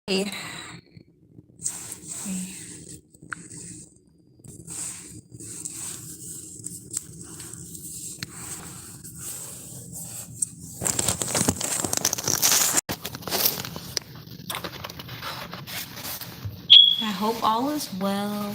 I hope all is well.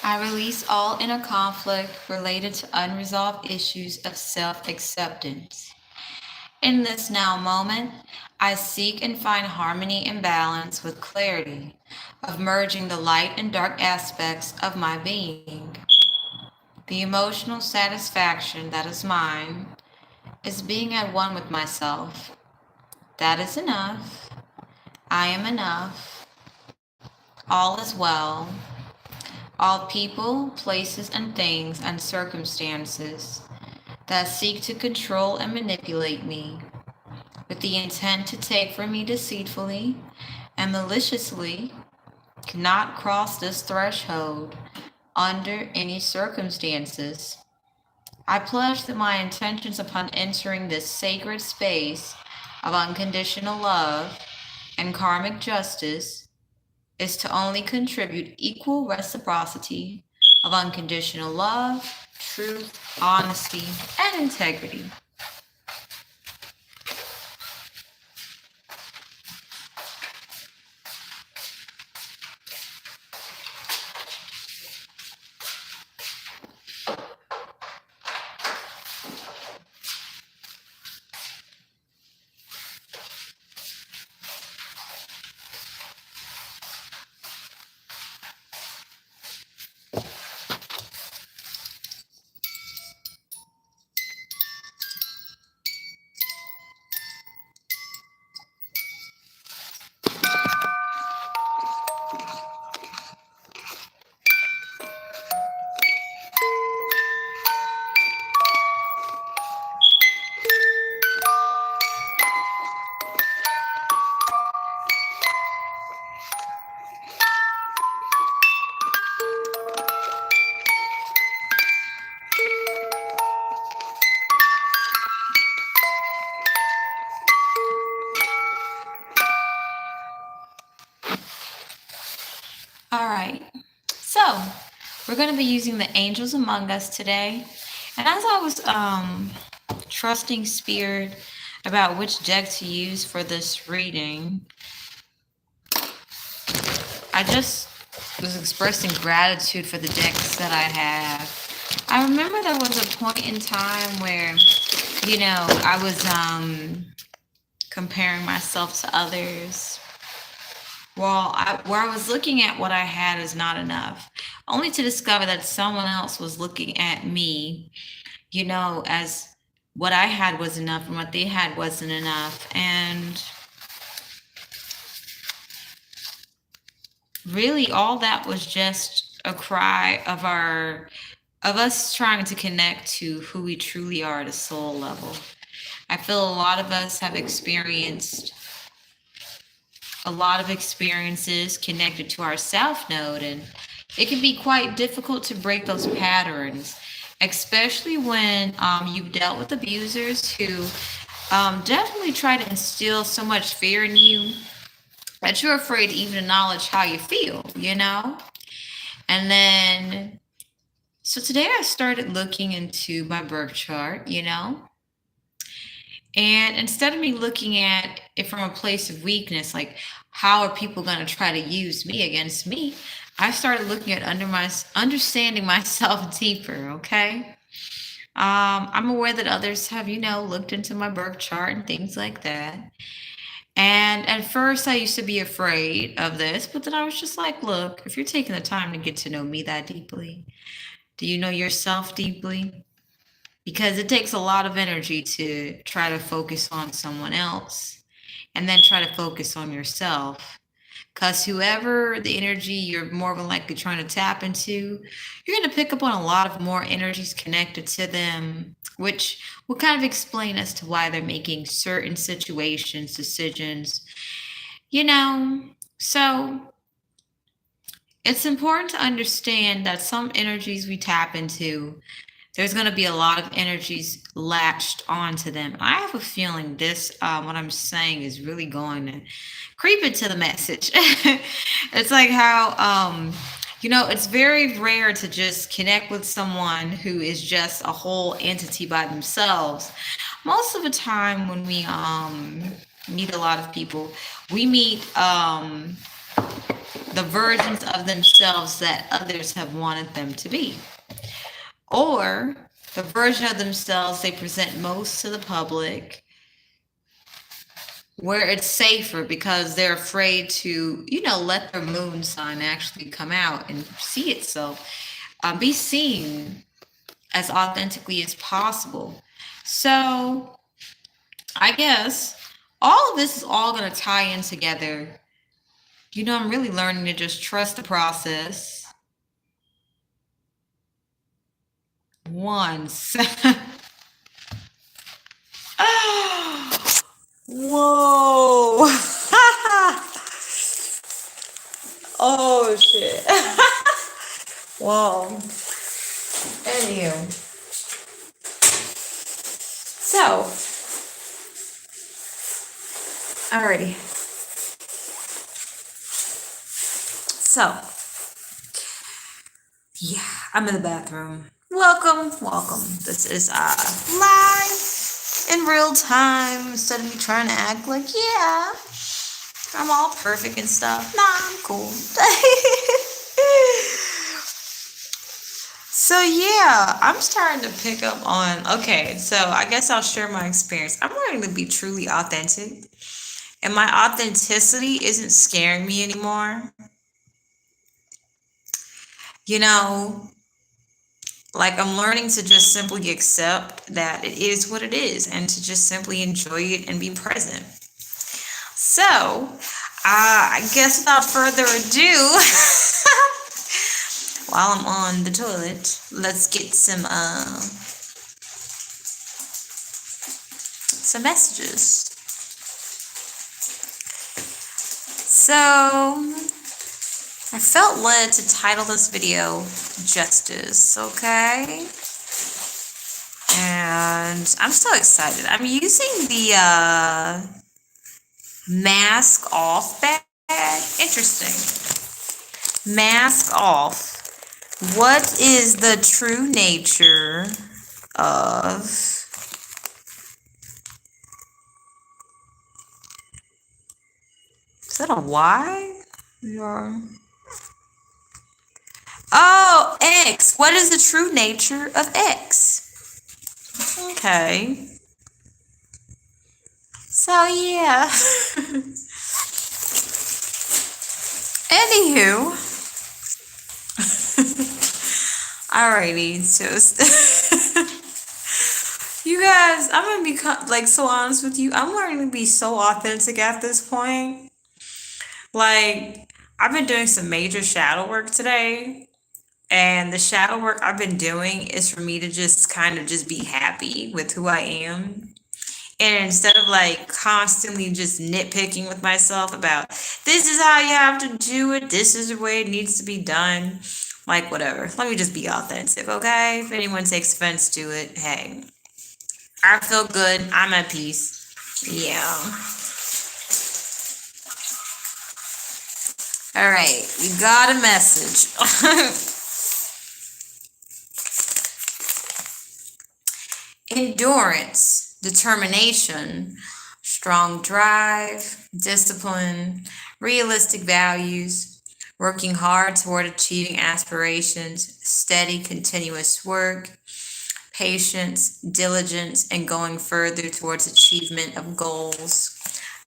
I release all inner conflict related to unresolved issues of self-acceptance. In this now moment, I seek and find harmony and balance with clarity of merging the light and dark aspects of my being. The emotional satisfaction that is mine is being at one with myself. That is enough. I am enough. All is well. All people, places, and things and circumstances that seek to control and manipulate me with the intent to take from me deceitfully and maliciously cannot cross this threshold under any circumstances. I pledge that my intentions upon entering this sacred space of unconditional love and karmic justice is to only contribute equal reciprocity of unconditional love, truth, honesty, and integrity. All right, so we're going to be using the angels among us today. And as I was trusting Spirit about which deck to use for this reading, I just was expressing gratitude for the decks that I have. I remember there was a point in time where I was comparing myself to others. Well, where I was looking at what I had is not enough, only to discover that someone else was looking at me, as what I had was enough and what they had wasn't enough. And really all that was just a cry of us trying to connect to who we truly are at a soul level. I feel a lot of us have experienced a lot of experiences connected to our self node, and it can be quite difficult to break those patterns, especially when you've dealt with abusers who definitely try to instill so much fear in you that you're afraid to even acknowledge how you feel. And then, so today I started looking into my birth chart, and instead of me looking at it from a place of weakness, like how are people going to try to use me against me, I started looking at understanding myself deeper. Okay. I'm aware that others have, looked into my birth chart and things like that. And at first, I used to be afraid of this, but then I was just like, look, if you're taking the time to get to know me that deeply, do you know yourself deeply? Because it takes a lot of energy to try to focus on someone else and then try to focus on yourself. Because whoever the energy you're more than likely trying to tap into, you're going to pick up on a lot of more energies connected to them, which will kind of explain as to why they're making certain situations, decisions, So it's important to understand that some energies we tap into, there's going to be a lot of energies latched onto them. I have a feeling this, what I'm saying is really going to creep into the message. It's like how, it's very rare to just connect with someone who is just a whole entity by themselves. Most of the time when we meet a lot of people, we meet the versions of themselves that others have wanted them to be, or the version of themselves they present most to the public, where it's safer because they're afraid to, let their moon sign actually come out and see itself, be seen as authentically as possible. So I guess all of this is all going to tie in together. I'm really learning to just trust the process once. Whoa. Oh, shit. Whoa. Anywho. So. Alrighty. So. Yeah, I'm in the bathroom. Welcome. This is live in real time, instead of me trying to act like, yeah, I'm all perfect and stuff. Nah, I'm cool. So yeah, I'm starting to pick up on, okay, so I guess I'll share my experience. I'm learning to be truly authentic, and my authenticity isn't scaring me anymore. Like, I'm learning to just simply accept that it is what it is and to just simply enjoy it and be present. So, I guess without further ado, while I'm on the toilet, let's get some messages. So, I felt led to title this video Justice, okay? And I'm so excited. I'm using the mask off bag. Interesting. Mask off. What is the true nature of is that a Y? Oh, X. What is the true nature of X? Okay. So yeah. Anywho, alrighty, you guys, I'm gonna be like so honest with you. I'm learning to be so authentic at this point. Like, I've been doing some major shadow work today, and the shadow work I've been doing is for me to just kind of just be happy with who I am. And instead of like constantly just nitpicking with myself about this is how you have to do it, this is the way it needs to be done, like whatever. Let me just be authentic, okay? If anyone takes offense to it, hey, I feel good. I'm at peace. Yeah. All right, we got a message. Endurance, determination, strong drive, discipline, realistic values, working hard toward achieving aspirations, steady, continuous work, patience, diligence, and going further towards achievement of goals.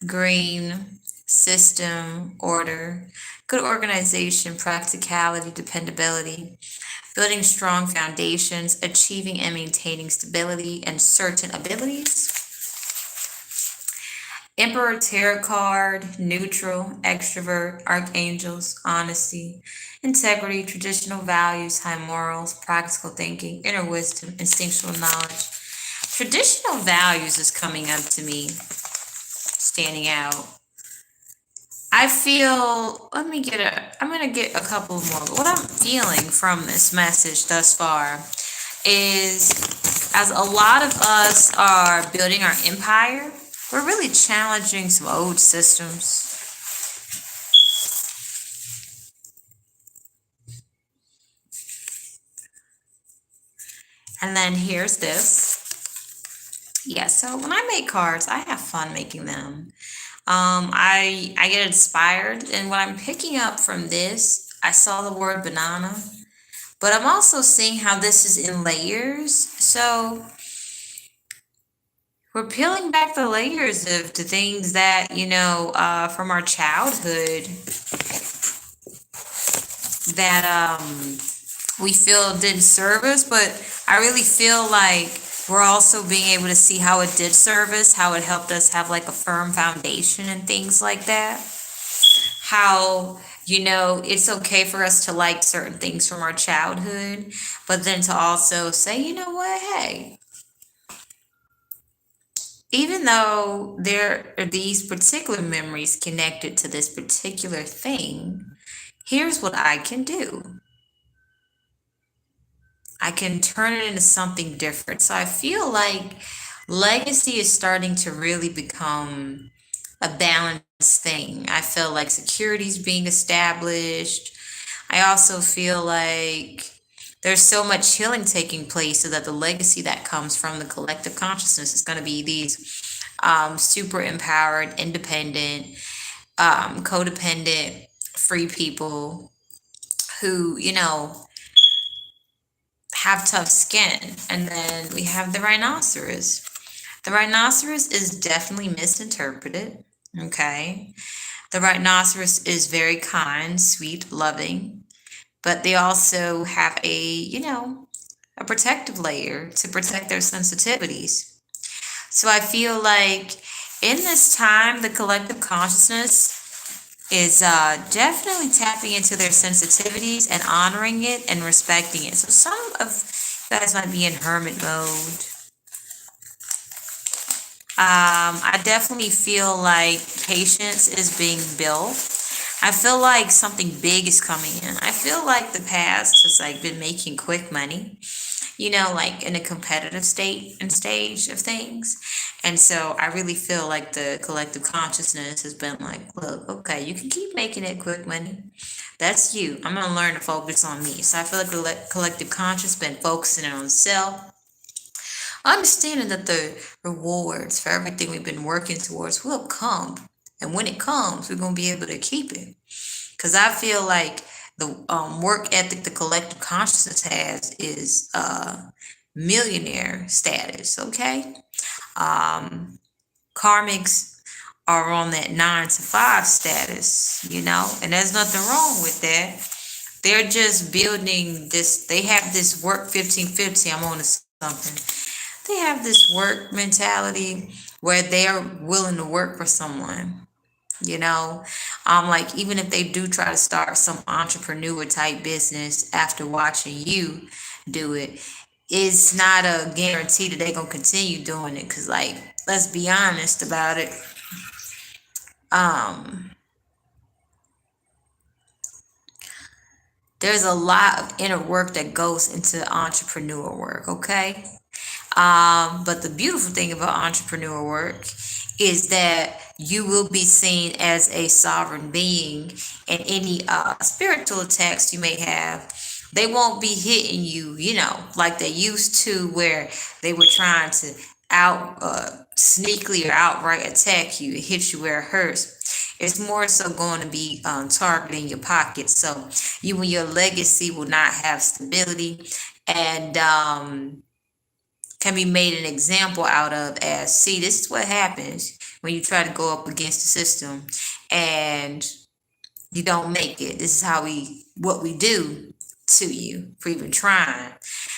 Green, system, order, good organization, practicality, dependability, building strong foundations, achieving and maintaining stability and certain abilities. Emperor Tarot card, neutral, extrovert, archangels, honesty, integrity, traditional values, high morals, practical thinking, inner wisdom, instinctual knowledge. Traditional values is coming up to me, standing out. I feel, I'm gonna get a couple more, but what I'm feeling from this message thus far is, as a lot of us are building our empire, we're really challenging some old systems. And then here's this. Yeah, so when I make cards, I have fun making them. I get inspired, and what I'm picking up from this, I saw the word banana, but I'm also seeing how this is in layers. So we're peeling back the layers of the things that, from our childhood that we feel didn't serve us, but I really feel like we're also being able to see how it did serve us, how it helped us have like a firm foundation and things like that. How, it's okay for us to like certain things from our childhood, but then to also say, you know what, hey, even though there are these particular memories connected to this particular thing, here's what I can do. I can turn it into something different. So I feel like legacy is starting to really become a balanced thing. I feel like security is being established. I also feel like there's so much healing taking place, so that the legacy that comes from the collective consciousness is going to be these super empowered, independent, codependent, free people who, have tough skin. And then we have the rhinoceros. The rhinoceros is definitely misinterpreted. Okay. The rhinoceros is very kind, sweet, loving, but they also have a protective layer to protect their sensitivities. So I feel like in this time, the collective consciousness is definitely tapping into their sensitivities and honoring it and respecting it. So some of you guys might be in hermit mode. I definitely feel like patience is being built. I feel like something big is coming in. I feel like the past has like been making quick money, like in a competitive state and stage of things. And so I really feel like the collective consciousness has been like, look, okay, you can keep making it quick money. That's you. I'm going to learn to focus on me. So I feel like the collective conscious been focusing on self, understanding that the rewards for everything we've been working towards will come. And when it comes, we're going to be able to keep it. Because I feel like the work ethic the collective consciousness has is millionaire status, okay? Karmics are on that 9 to 5 status, you know, and there's nothing wrong with that. They're just building this, they have this work 1550, I'm on to something. They have this work mentality where they're willing to work for someone, you know. Like even if they do try to start some entrepreneur type business after watching you do it, it's not a guarantee that they're gonna continue doing it. Cause like, let's be honest about it. There's a lot of inner work that goes into entrepreneur work, okay? But the beautiful thing about entrepreneur work is that you will be seen as a sovereign being, and any spiritual attacks you may have, they won't be hitting you, you know, like they used to, where they were trying to out sneakily or outright attack you, hit you where it hurts. It's more so going to be targeting your pocket. So you and your legacy will not have stability, and can be made an example out of as, see, this is what happens when you try to go up against the system and you don't make it. This is what we do to you for even trying.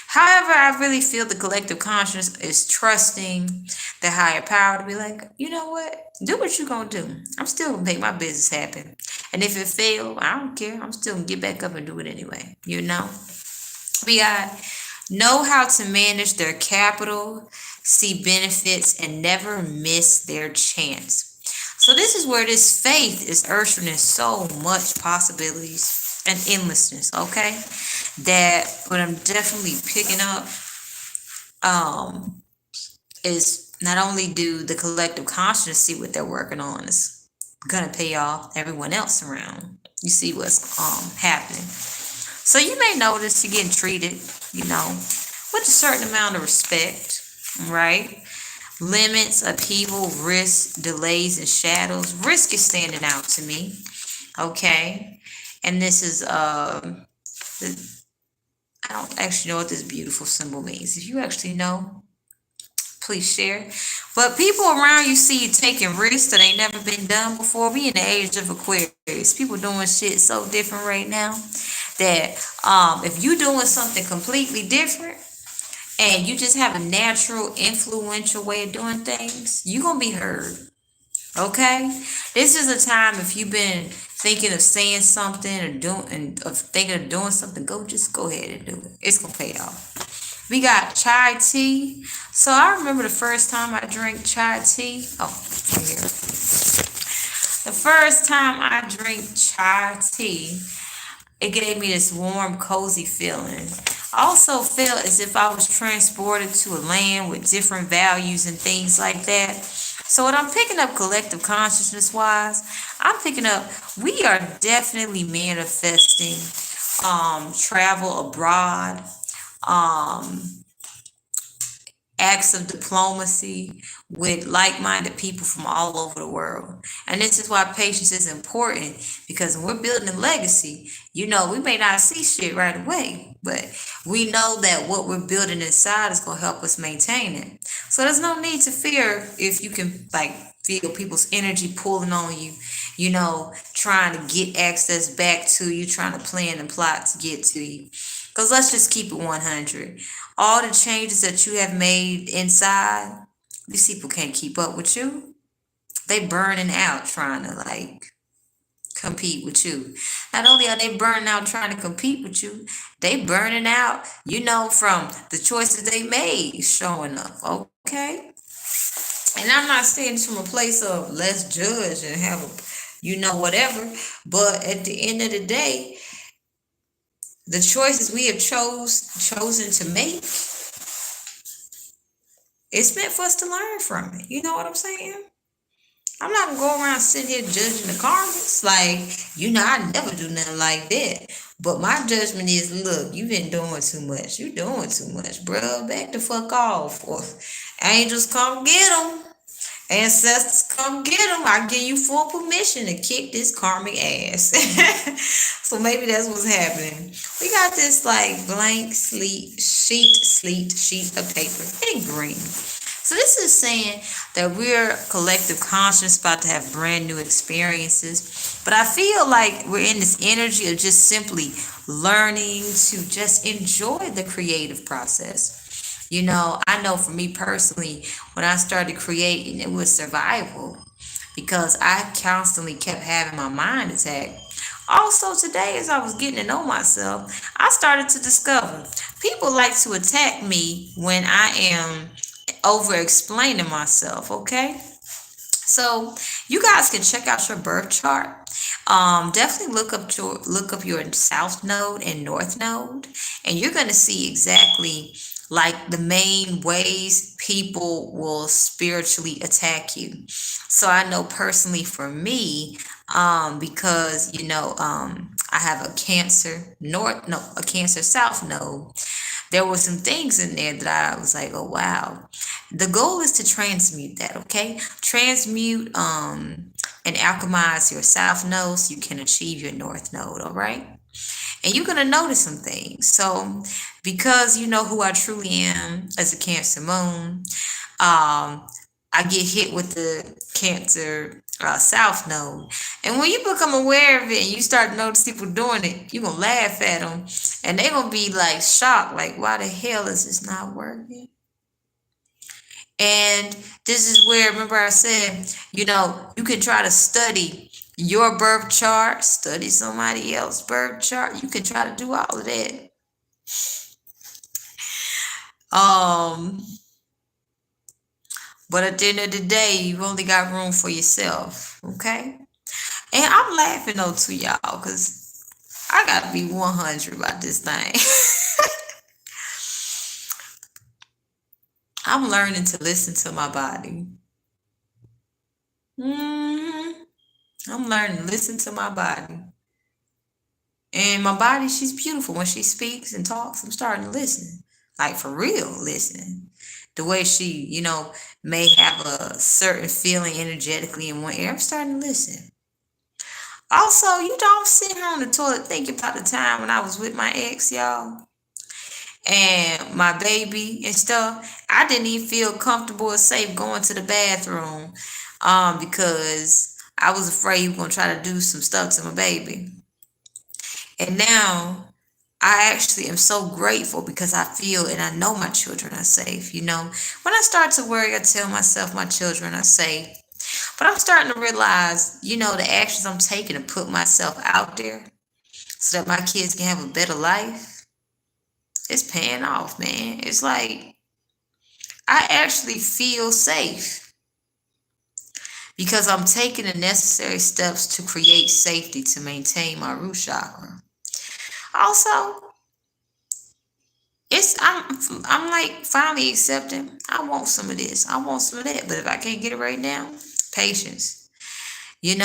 However, I really feel the collective consciousness is trusting the higher power to be like, you know what? Do what you're going to do. I'm still going to make my business happen. And if it fails, I don't care. I'm still going to get back up and do it anyway. You know? We got know how to manage their capital, see benefits, and never miss their chance. So this is where this faith is ushering in so much possibilities and endlessness, okay? That what I'm definitely picking up is not only do the collective consciousness see what they're working on is gonna pay off everyone else around. You see what's happening. So you may notice you're getting treated, you know, with a certain amount of respect, right? Limits, upheaval, risk, delays, and shadows. Risk is standing out to me, okay? And this is, I don't actually know what this beautiful symbol means. If you actually know, please share. But people around you see you taking risks that ain't never been done before. We in the age of Aquarius. People doing shit so different right now that if you doing something completely different and you just have a natural, influential way of doing things, you're gonna be heard. Okay? This is a time if you've been thinking of saying something or thinking of doing something, just go ahead and do it. It's gonna pay off. We got chai tea. So I remember the first time I drank chai tea. Oh, right here. The first time I drank chai tea, it gave me this warm, cozy feeling. I also felt as if I was transported to a land with different values and things like that. So what I'm picking up collective consciousness wise, I'm picking up we are definitely manifesting travel abroad, acts of diplomacy with like-minded people from all over the world. And this is why patience is important, because when we're building a legacy, you know, we may not see shit right away, but we know that what we're building inside is going to help us maintain it. So there's no need to fear if you can like feel people's energy pulling on you, you know, trying to get access back to you, trying to plan and plot to get to you. Because let's just keep it 100. All the changes that you have made inside, these people can't keep up with you. They burning out trying to like compete with you. Not only are they burning out trying to compete with you, they burning out, you know, from the choices they made showing up, okay? And I'm not saying this from a place of let's judge and have a, you know, whatever. But at the end of the day, the choices we have chosen to make, it's meant for us to learn from it. You know what I'm saying? I'm not gonna go around sitting here judging the karmics. Like, you know, I never do nothing like that. But my judgment is, look, you've been doing too much. You doing too much, bro. Back the fuck off. Or angels, come get them. Ancestors, come get them. I give you full permission to kick this karmic ass. So maybe that's what's happening. We got this like blank sheet of paper in green. So this is saying that we're collective conscious about to have brand new experiences. But I feel like we're in this energy of just simply learning to just enjoy the creative process. I know for me personally, when I started creating, it was survival because I constantly kept having my mind attacked. Also, today, as I was getting to know myself, I started to discover people like to attack me when I am over explaining myself, okay? So you guys can check out your birth chart. Definitely look up your south node and north node, and you're gonna see exactly like the main ways people will spiritually attack you. So I know personally for me, because I have a Cancer north, no, a Cancer south node. There were some things in there that I was like, oh wow. The goal is to transmute that, okay? Transmute and alchemize your south node so you can achieve your north node, all right? And you're gonna notice some things. So because you know who I truly am as a Cancer moon, I get hit with the Cancer south node. And when you become aware of it and you start to notice people doing it, you're going to laugh at them. And they're going to be like shocked, like, why the hell is this not working? And this is where, remember I said, you can try to study your birth chart, study somebody else's birth chart. You can try to do all of that. But at the end of the day, you've only got room for yourself, okay? And I'm laughing though to y'all because I gotta be 100 about this thing. I'm learning to listen to my body. I'm learning to listen to my body. And my body, she's beautiful. When she speaks and talks, I'm starting to listen. Like for real, listen. The way she, may have a certain feeling energetically in one ear, I'm starting to listen. Also, you don't sit here on the toilet thinking about the time when I was with my ex, y'all, and my baby and stuff. I didn't even feel comfortable or safe going to the bathroom, because I was afraid he was gonna try to do some stuff to my baby. And now I actually am so grateful because I feel and I know my children are safe. When I start to worry, I tell myself my children are safe. But I'm starting to realize, the actions I'm taking to put myself out there so that my kids can have a better life, it's paying off, man. It's like I actually feel safe because I'm taking the necessary steps to create safety to maintain my root chakra. Also, I'm like finally accepting I want some of this. I want some of that. But if I can't get it right now, patience. So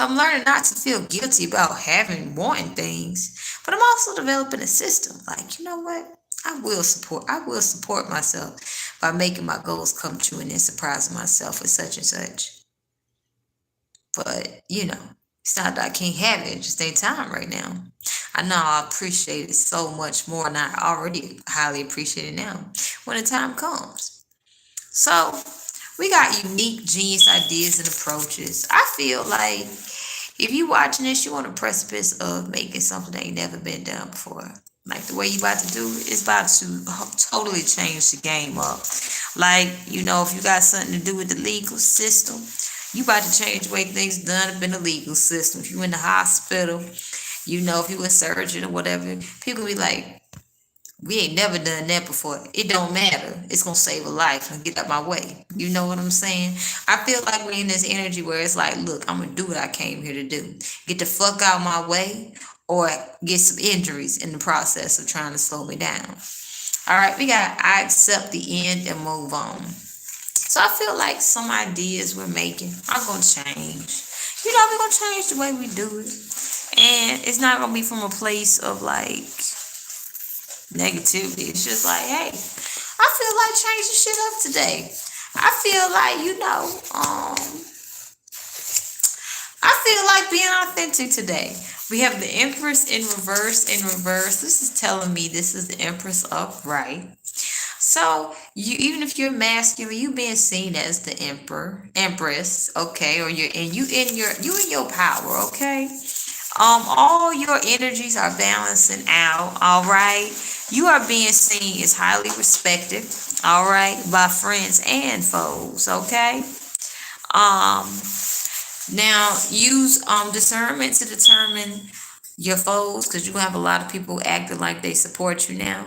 I'm learning not to feel guilty about wanting things, but I'm also developing a system. Like, you know what? I will support myself by making my goals come true and then surprising myself with such and such. But, it's not that I can't have it, it just ain't time right now. I know I appreciate it so much more, and I already highly appreciate it now when the time comes. So we got unique, genius ideas and approaches. I feel like if you watching this, you're on the precipice of making something that ain't never been done before. Like the way you about to do it, it's about to totally change the game up. Like, if you got something to do with the legal system, you about to change the way things done up in the legal system. If you in the hospital, if you a surgeon or whatever, people be like, we ain't never done that before. It don't matter. It's gonna save a life and get out my way. You know what I'm saying? I feel like we're in this energy where it's like, look, I'm gonna do what I came here to do. Get the fuck out my way or get some injuries in the process of trying to slow me down. All right, we got I accept the end and move on. So I feel like some ideas we're making are gonna change. We're gonna change the way we do it. And it's not gonna be from a place of like negativity. It's just like, hey, I feel like changing shit up today. I feel like, I feel like being authentic today. We have the Empress in reverse. This is telling me this is the Empress upright. So you, even if you're masculine, you being seen as the empress, okay, or you in your power, okay. All your energies are balancing out, all right. You are being seen as highly respected, all right, by friends and foes, okay. Um, Now use discernment to determine your foes, because you have a lot of people acting like they support you now.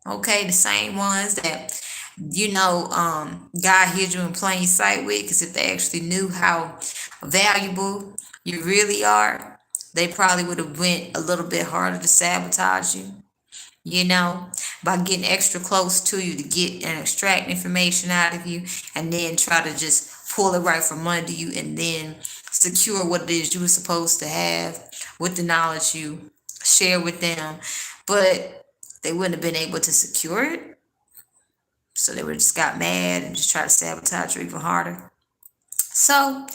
Okay, the same ones that God hid you in plain sight with, because if they actually knew how valuable you really are, they probably would have went a little bit harder to sabotage you, you know, by getting extra close to you to get and extract information out of you, and then try to just pull it right from under you, and then secure what it is you were supposed to have with the knowledge you share with them. But they wouldn't have been able to secure it. So they would have just got mad and just try to sabotage you even harder. So,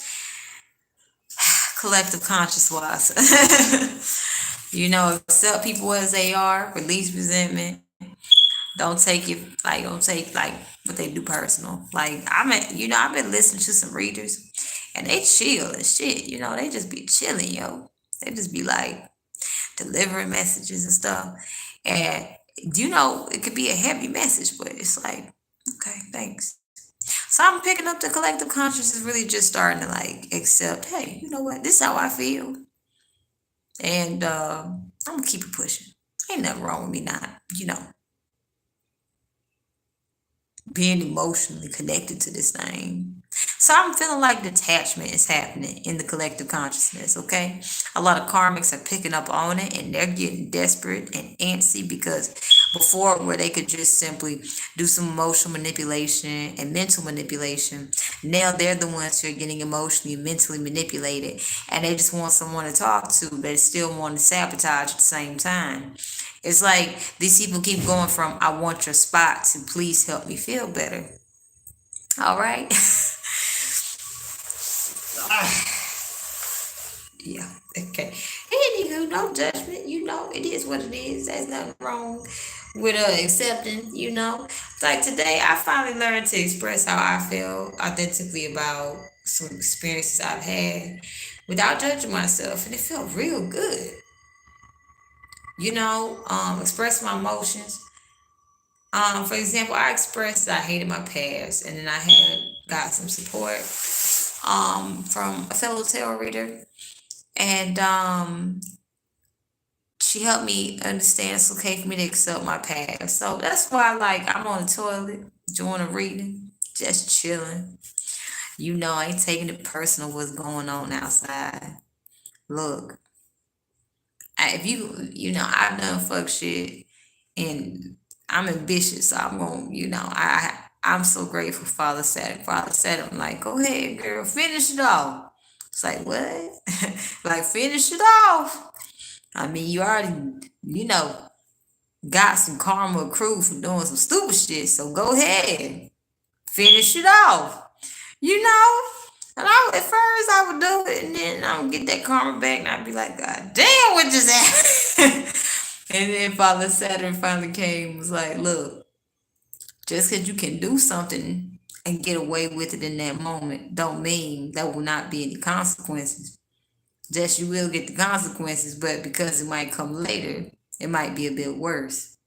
collective conscious wise, accept people as they are, release resentment. Don't take like what they do personal. Like I've been listening to some readers and they chill and shit. They just be chilling, yo. They just be like delivering messages and stuff. And it could be a heavy message, but it's like, okay, thanks. So I'm picking up the collective consciousness, really just starting to like accept, hey, you know what? This is how I feel. And I'm gonna keep it pushing. Ain't nothing wrong with me not, being emotionally connected to this thing. So I'm feeling like detachment is happening in the collective consciousness, okay? A lot of karmics are picking up on it and they're getting desperate and antsy, because before, where they could just simply do some emotional manipulation and mental manipulation, now they're the ones who are getting emotionally and mentally manipulated, and they just want someone to talk to, but still want to sabotage at the same time. It's like these people keep going from I want your spot to please help me feel better. All right. Yeah. Okay. Anywho, no judgment. It is what it is. There's nothing wrong with accepting. Like today, I finally learned to express how I feel authentically about some experiences I've had without judging myself, and it felt real good. Express my emotions. For example, I expressed that I hated my past, and then I had got some support from a fellow tarot reader, and she helped me understand it's okay for me to accept my past. So that's why, like, I'm on the toilet doing a reading, just chilling. I ain't taking it personal what's going on outside. Look, if I've done fuck shit, and I'm ambitious, so I'm going, I'm so grateful Father said it. Father said, I'm like, go ahead, girl, finish it off. It's like, what? Like, finish it off. I mean, you already, got some karma accrued from doing some stupid shit, so go ahead, finish it off. You know? And at first I would do it, and then I would get that karma back, and I'd be like, God damn, what just happened? And then Father Saturn finally came and was like, look, just because you can do something and get away with it in that moment, don't mean there will not be any consequences. Just you will get the consequences, but because it might come later, it might be a bit worse.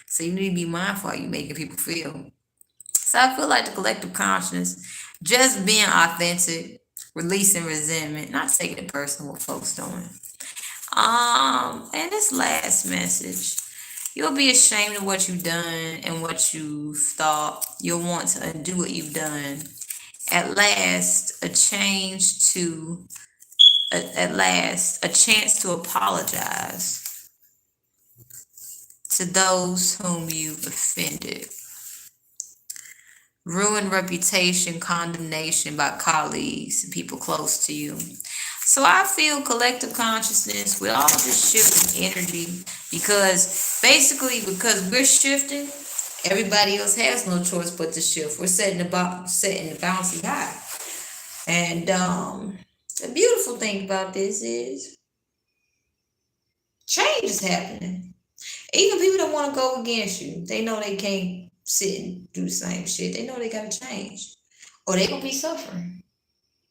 So you need to be mindful how you making people feel. So I feel like the collective consciousness, just being authentic, releasing resentment, not taking it personal what folks doing. And this last message, you'll be ashamed of what you've done and what you've thought. You'll want to undo what you've done. At last, a chance to apologize to those whom you've offended. Ruined reputation, condemnation by colleagues and people close to you. So I feel collective consciousness with all this shifting energy, because we're shifting, everybody else has no choice but to shift. We're setting the bouncy high. And the beautiful thing about this is change is happening. Even people that want to go against you, they know they can't sit and do the same shit. They know they gotta change. Or they gonna be suffering.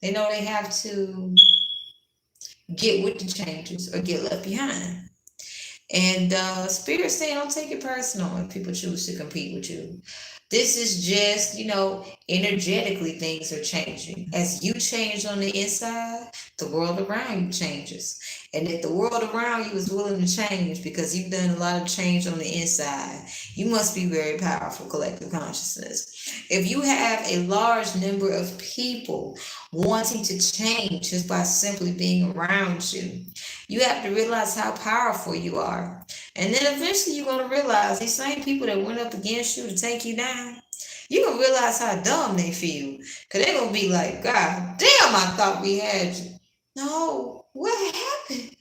They know they have to get with the changes or get left behind. And Spirit saying, don't take it personal if people choose to compete with you. This is just, energetically things are changing. As you change on the inside, the world around you changes. And if the world around you is willing to change because you've done a lot of change on the inside, you must be very powerful, collective consciousness. If you have a large number of people wanting to change just by simply being around you, you have to realize how powerful you are. And then eventually you're going to realize these same people that went up against you to take you down, you're going to realize how dumb they feel. Because they're going to be like, God damn, I thought we had you. No, what happened?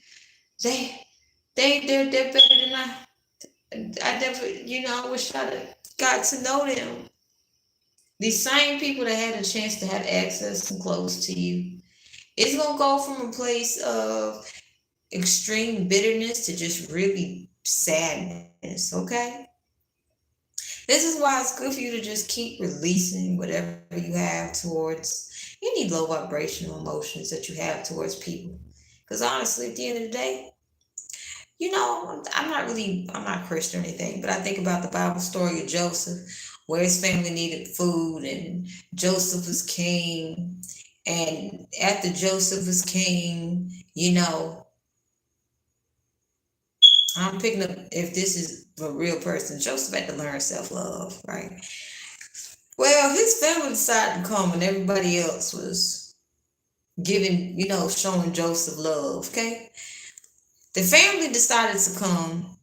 They're better than I never, I wish I'd got to know them. These same people that had a chance to have access and close to you, it's going to go from a place of extreme bitterness to just really sadness, okay? This is why it's good for you to just keep releasing whatever you have towards any low vibrational emotions that you have towards people. Because honestly, at the end of the day, I'm not Christian or anything, but I think about the Bible story of Joseph, where his family needed food and Joseph was king. And after Joseph was king, I'm picking up if this is a real person. Joseph had to learn self-love, right? Well, his family decided to come when everybody else was giving, showing Joseph love, okay? The family decided to come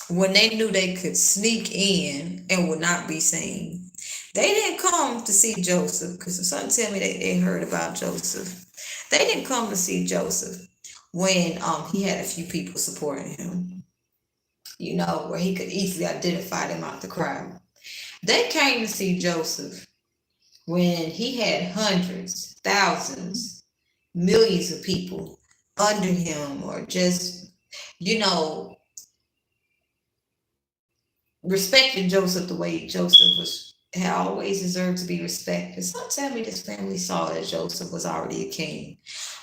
when they knew they could sneak in and would not be seen. They didn't come to see Joseph, because something tell me they heard about Joseph. They didn't come to see Joseph when he had a few people supporting him, where he could easily identify them out the crowd. They came to see Joseph when he had hundreds, thousands, millions of people under him, or just, respecting Joseph the way Joseph had always deserved to be respected. Some tell me this family saw that Joseph was already a king.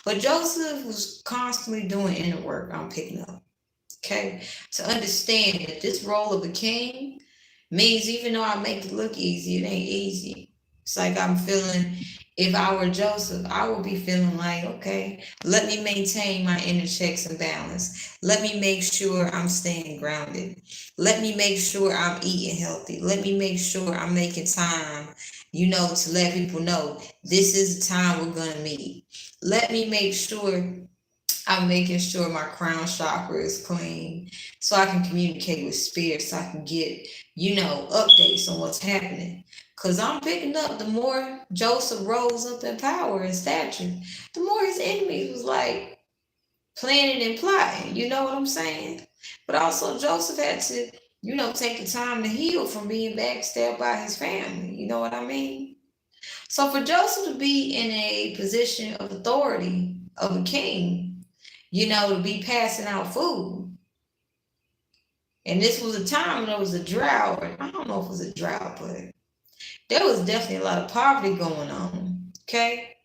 But Joseph was constantly doing inner work, I'm picking up. Okay? To understand that this role of a king means even though I make it look easy, it ain't easy. It's like I'm feeling, if I were Joseph, I would be feeling like, okay, let me maintain my inner checks and balance. Let me make sure I'm staying grounded. Let me make sure I'm eating healthy. Let me make sure I'm making time, to let people know this is the time we're going to meet. Let me make sure I'm making sure my crown chakra is clean so I can communicate with spirit, so I can get, updates on what's happening. Because I'm picking up the more Joseph rose up in power and stature, the more his enemies was like planning and plotting. You know what I'm saying? But also Joseph had to, take the time to heal from being backstabbed by his family. You know what I mean? So for Joseph to be in a position of authority of a king, to be passing out food. And this was a time when there was a drought. I don't know if it was a drought, but there was definitely a lot of poverty going on. Okay?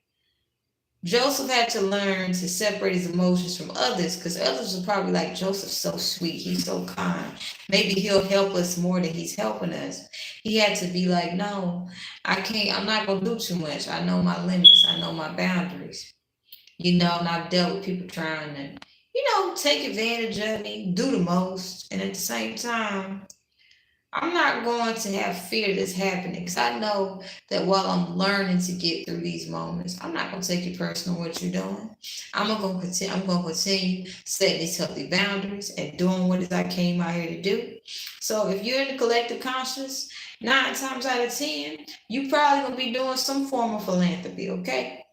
Joseph had to learn to separate his emotions from others, because others were probably like, Joseph's so sweet, he's so kind. Maybe he'll help us more than he's helping us. He had to be like, no, I can't, I'm not going to do too much. I know my limits. I know my boundaries. And I've dealt with people trying to, take advantage of me, do the most. And at the same time, I'm not going to have fear that's happening, because I know that while I'm learning to get through these moments, I'm not going to take it personal what you're doing. I'm going to continue setting these healthy boundaries and doing what I came out here to do. So if you're in the collective conscious, 9 times out of 10, you probably going to be doing some form of philanthropy, okay?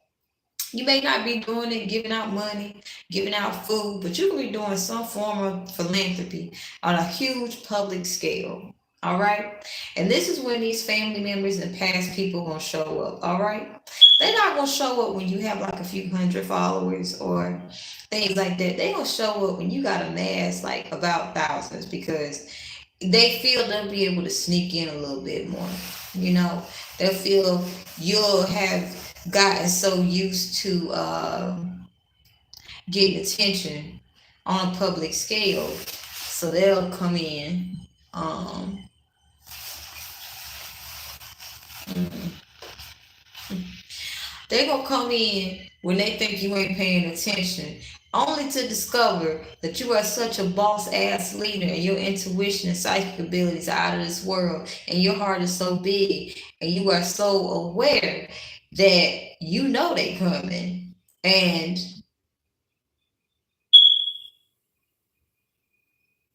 You may not be doing it, giving out money, giving out food, but you can be doing some form of philanthropy on a huge public scale. All right. And this is when these family members and past people are going to show up. All right. They're not going to show up when you have like a few hundred followers or things like that. They're going to show up when you got amassed like about thousands, because they feel they'll be able to sneak in a little bit more. You know, they'll feel you'll have gotten so used to getting attention on a public scale, so they'll come in. Um, they gonna come in when they think you ain't paying attention, only to discover that you are such a boss ass leader and your intuition and psychic abilities are out of this world, and your heart is so big and you are so aware that you know they coming. And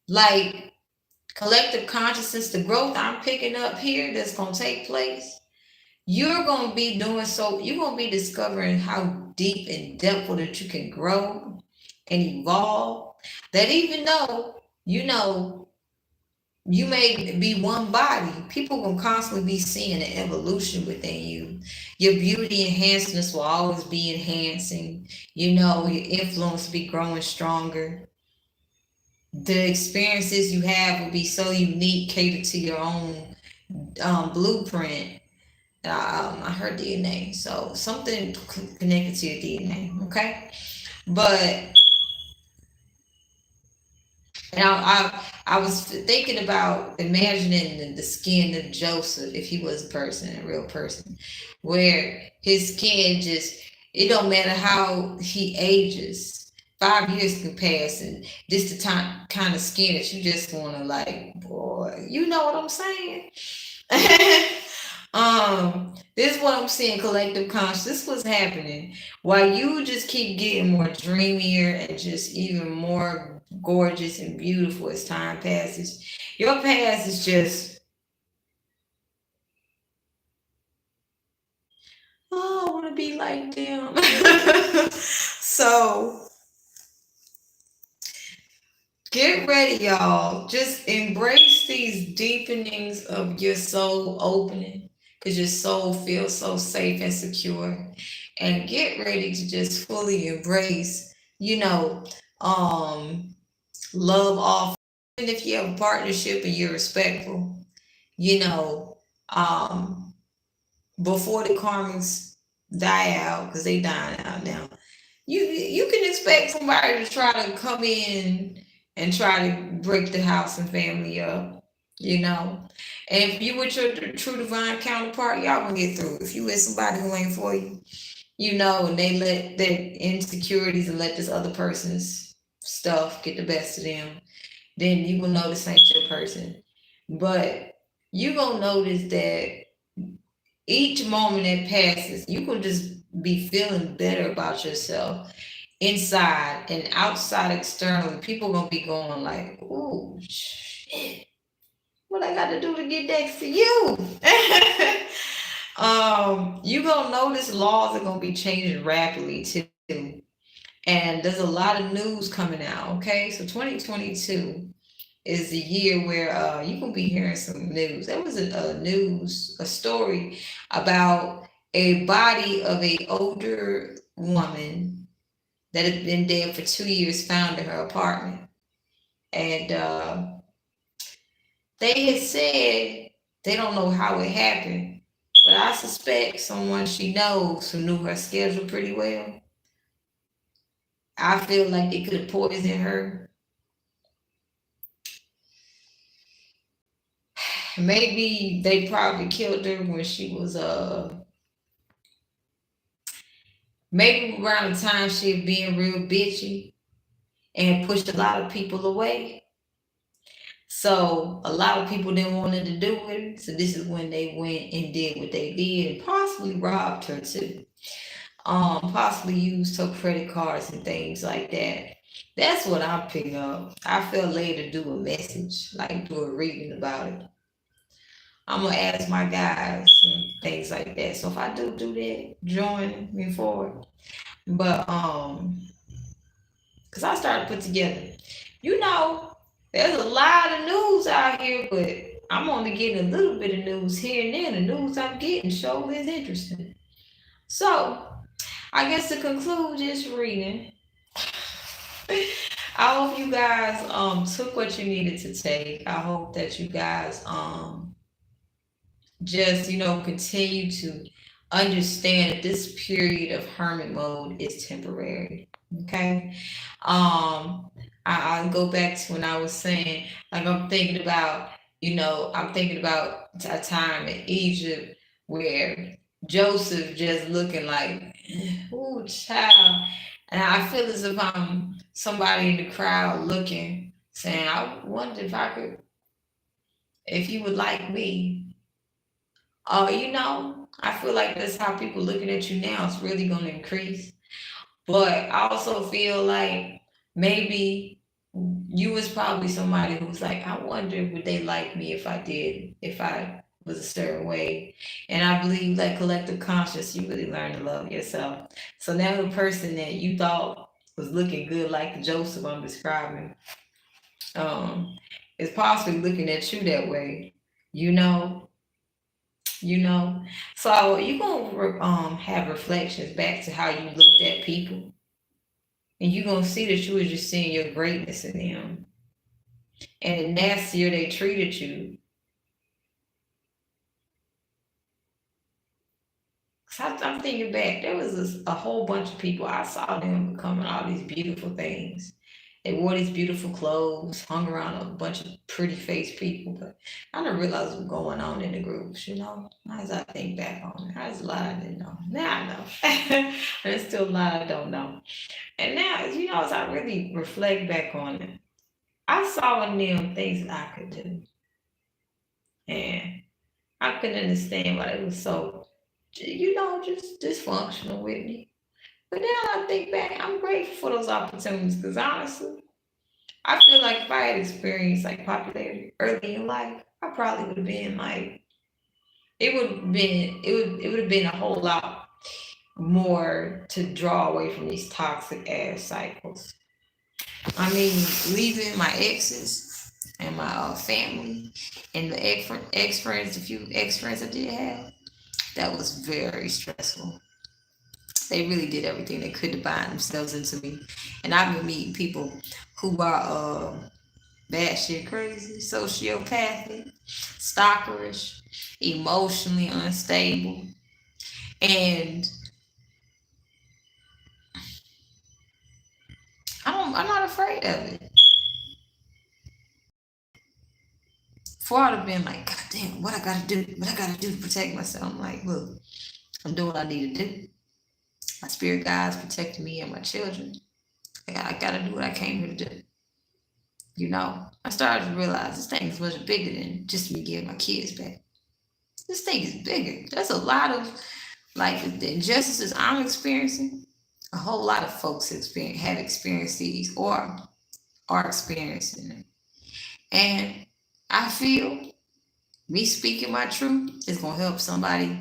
like collective consciousness, the growth I'm picking up here that's gonna take place, you're gonna be doing so, you're gonna be discovering how deep and depth that you can grow and evolve. That even though you know you may be one body, people will constantly be seeing an evolution within you. Your beauty enhancements will always be enhancing. You know, your influence will be growing stronger. The experiences you have will be so unique, catered to your own blueprint. I heard DNA, so something connected to your DNA. Okay, but and I was thinking about imagining the skin of Joseph if he was a person, a real person, where his skin just, it don't matter how he ages. 5 years can pass, and this the time kind of skin that you just want to like, boy, you know what I'm saying? This is what I'm seeing, collective conscious. This was happening while you just keep getting more dreamier and just even more gorgeous and beautiful as time passes. Your past is just, oh, I want to be like them. So get ready, y'all. Just embrace these deepenings of your soul opening, because your soul feels so safe and secure. And get ready to just fully embrace, you know, love off. And if you have a partnership and you're respectful, you know, before the karmas die out, because they dying out now, you can expect somebody to try to come in and try to break the house and family up, you know. And if you with your true divine counterpart, y'all gonna get through. If you with somebody who ain't for you, you know, and they let their insecurities and let this other person's stuff get the best of them, then you will know this ain't your person. But you gonna notice that each moment that passes, you can just be feeling better about yourself inside and outside externally. People gonna be going like, "Ooh, shit, what I got to do to get next to you?" You gonna notice laws are gonna be changing rapidly too, and there's a lot of news coming out. Okay, so 2022 is the year where you can be hearing some news. There was a story about a body of a older woman that had been dead for 2 years found in her apartment. And they had said they don't know how it happened, but I suspect someone she knows who knew her schedule pretty well. I feel like they could have poisoned her. Maybe they probably killed her when she was maybe around the time she was being real bitchy and pushed a lot of people away. So a lot of people didn't want her to do it. So this is when they went and did what they did and possibly robbed her too. Possibly used her credit cards and things like that. That's what I'm picking up. I felt led to do a message, like do a reading about it. I'm gonna ask my guys and things like that. So if I do that, join me forward. But because I started to put together, you know, there's a lot of news out here, but I'm only getting a little bit of news here and there. The news I'm getting show is interesting. So I guess to conclude this reading, I hope you guys took what you needed to take. I hope that you guys just continue to understand that this period of hermit mode is temporary. Okay. I go back to when I was saying, like, I'm thinking about a time in Egypt where Joseph just looking like, ooh, child. And I feel as if I'm somebody in the crowd looking, saying, I wonder if you would like me. I feel like that's how people looking at you now. It's really going to increase. But I also feel like maybe you was probably somebody who was like, I wonder would they like me if I was a certain way. And I believe that collective conscious, you really learn to love yourself. So now the person that you thought was looking good, like the Joseph I'm describing, um, is possibly looking at you that way. You know, So you're gonna have reflections back to how you looked at people, and you're gonna see that you was just seeing your greatness in them. And the nastier they treated you, I'm thinking back, there was a whole bunch of people I saw them becoming all these beautiful things. They wore these beautiful clothes, hung around a bunch of pretty faced people, but I didn't realize what was going on in the groups. As I think back on it, there's a lot I didn't know. Now I know. There's still a lot I don't know. And now, as I really reflect back on it, I saw in them things that I could do. And I couldn't understand why they was so, just dysfunctional with me. But now I think back, I'm grateful for those opportunities because honestly, I feel like if I had experienced like popularity early in life, I probably would have been like, it would have been a whole lot more to draw away from these toxic ass cycles. I mean, leaving my exes and my family and the ex friends, the few ex friends I did have, that was very stressful. They really did everything they could to bind themselves into me. And I've been meeting people who are batshit crazy, sociopathic, stalkerish, emotionally unstable. And I'm not afraid of it. Before I'd have been like, God damn, what I gotta do, to protect myself. I'm like, look, I'm doing what I need to do. My spirit guides protecting me and my children. I gotta do what I came here to do. I started to realize this thing is much bigger than just me getting my kids back. This thing is bigger. There's a lot of like the injustices I'm experiencing. A whole lot of folks have experienced these or are experiencing them. And I feel me speaking my truth is gonna help somebody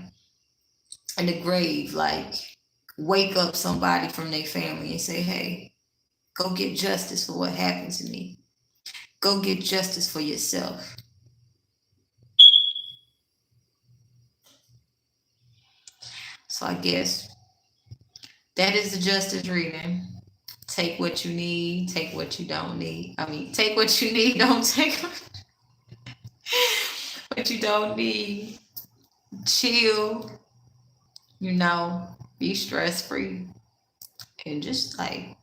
in the grave, like wake up somebody from their family and say, hey, go get justice for what happened to me. Go get justice for yourself. So I guess that is the justice reading. Take what you need, take what you don't need. I mean, take what you need, don't take what you don't need. Chill, be stress free. And just like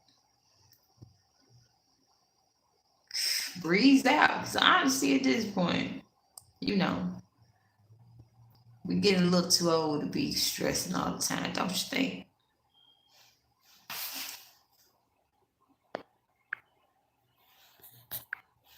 breeze out. Because honestly, at this point, we're getting a little too old to be stressing all the time, don't you think?